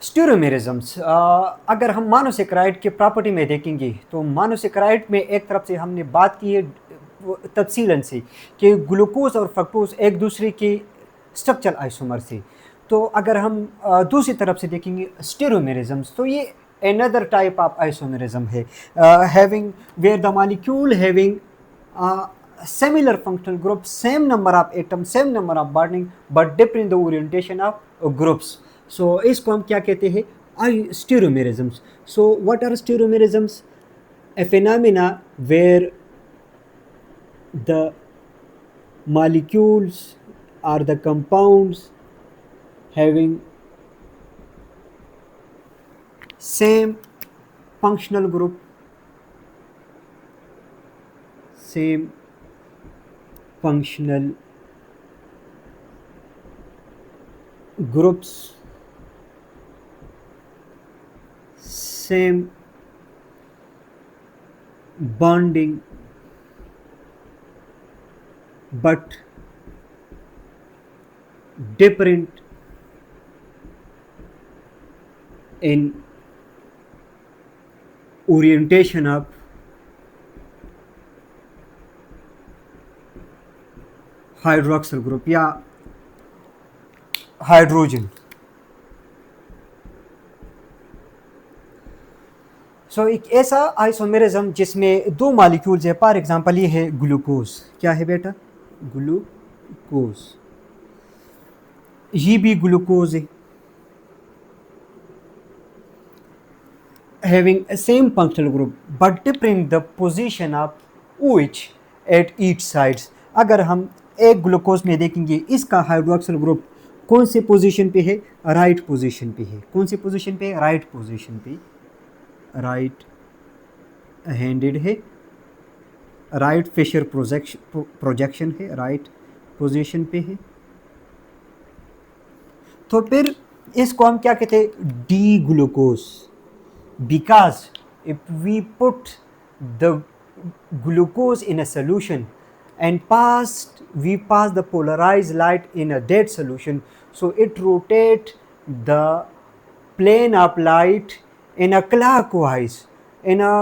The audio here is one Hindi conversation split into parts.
स्टीरियोमेरिज्म्स अगर हम मोनोसेकेराइड की प्रॉपर्टी में देखेंगे तो मोनोसेकेराइड में एक तरफ से हमने बात की है तफसीलन से कि ग्लूकोज और फ्रक्टोज एक दूसरे के स्ट्रक्चर आइसोमर से। तो अगर हम दूसरी तरफ से देखेंगे स्टीरियोमेरिज्म्स तो ये another type of isomerism है having where the molecule having similar functional group, same number of atoms, same number of bonding but different the orientation of groups. So इसको हम क्या कहते हैं stereomerisms. So what are stereomerisms? A phenomena where the molecules or the compounds having same functional group, same functional groups, same bonding but different in orientation of hydroxyl group या हाइड्रोजन। सो एक ऐसा आइसोमेरिज्म जिसमें दो मॉलिक्यूल्स है, फॉर एग्जांपल ये है ग्लूकोज, क्या है बेटा ग्लूकोज, ये भी ग्लूकोज है having a same functional group but different the position of which at each sides। अगर हम एक ग्लूकोज में देखेंगे इसका हाइड्रोक्सिल ग्रुप कौन से पोजीशन पे है, राइट पोजीशन पे है। कौन सी पोजीशन पे है, राइट पोजीशन पे, राइट हैंडेड है, राइट फेशियल प्रोजेक्शन है, राइट पोजीशन पे है। तो फिर इसको हम क्या कहते हैं, D glucose, because if we put the glucose in a solution and we pass the polarized light in a dead solution, so it rotate the plane of light in a clockwise, in a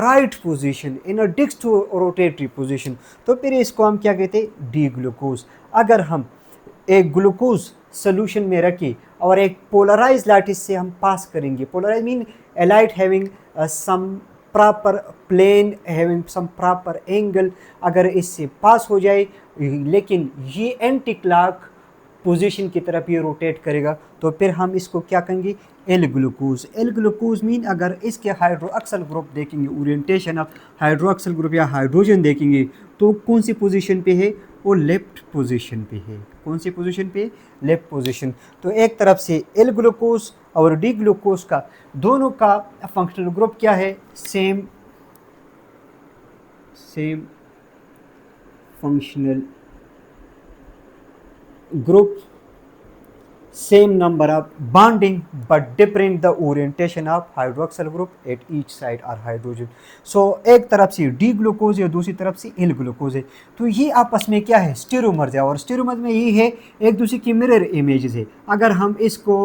right position, in a disk rotatory position। तो फिर इसको हम क्या कहते हैं, डी ग्लूकोज। अगर हम एक ग्लूकोज सोल्यूशन में रखें और एक पोलराइज लाइट इससे हम पास करेंगे, polarise mean a light having some proper plane, having some proper angle, अगर इससे पास हो जाए लेकिन ये एंटी क्लॉक पोजीशन की तरफ ये रोटेट करेगा, तो फिर हम इसको क्या कहेंगे, L glucose. L glucose mean अगर इसके हाइड्रोक्सिल ग्रुप देखेंगे, ओरिएंटेशन ऑफ हाइड्रोक्सिल ग्रुप या हाइड्रोजन देखेंगे तो कौन सी पोजीशन पे है, वो लेफ्ट पोजीशन पे है। कौन सी पोजीशन पे, लेफ्ट पोजीशन। तो एक तरफ से एल ग्लूकोज और डी ग्लूकोज का दोनों का फंक्शनल ग्रुप क्या है, same functional group, same number of bonding but different the orientation of hydroxyl group at each side or hydrogen। so एक तरफ से डी ग्लूकोज है, दूसरी तरफ से एल ग्लूकोज है, तो ये आपस में क्या है, स्टीरियोमर्स है। और स्टीरियोमर्स में ये है एक दूसरे की मिरर इमेजेस है। अगर हम इसको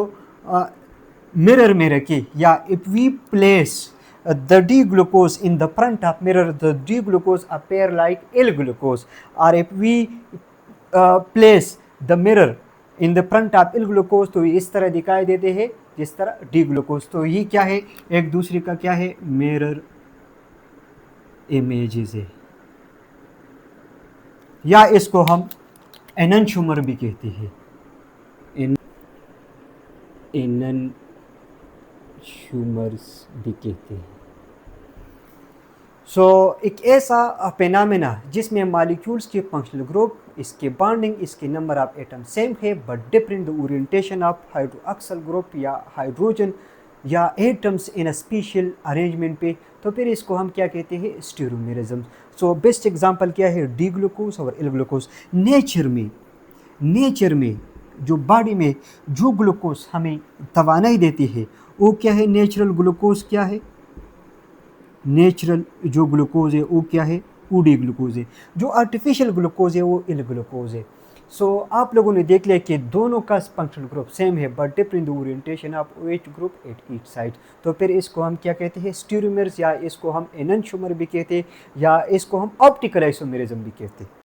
मिरर में रखें या if we place the D glucose in the front of mirror, the D glucose appear like L glucose, or if we place the mirror in the front of L glucose तो इस तरह दिखाई देते हैं जिस तरह डी ग्लूकोज। तो ये क्या है, एक दूसरे का क्या है, मिरर इमेजेस है, या इसको हम एननशूमर भी कहते हैं, एननशूमर्स भी कहते हैं। सो एक ऐसा फेनामेना जिसमें मॉलिक्यूल्स के फंक्शनल ग्रुप, इसके बॉन्डिंग, इसके नंबर ऑफ एटम सेम है but different the orientation of hydroxyl group या हाइड्रोजन या atoms in a special arrangement पे, तो फिर इसको हम क्या कहते हैं, स्टीरियोमेरिज्म। सो बेस्ट एग्जांपल क्या है, डी ग्लूकोज और एल ग्लूकोज। नेचर में जो बॉडी में जो ग्लूकोज हमें तवानाई देती है वो क्या है, नेचुरल ग्लूकोज क्या है, नेचुरल जो ग्लूकोज है वो क्या है, वो डी ग्लूकोज है। जो आर्टिफिशियल ग्लूकोज है वो एल ग्लूकोज है। सो आप लोगों ने देख लिया कि दोनों का फंक्शनल ग्रुप सेम है but different the orientation of each group at each side. तो फिर इसको हम क्या कहते हैं, स्टीरियोमर्स, या इसको हम एनंशोमर भी कहते हैं, या इसको हम ऑप्टिकल आइसोमेरिज्म भी कहते हैं।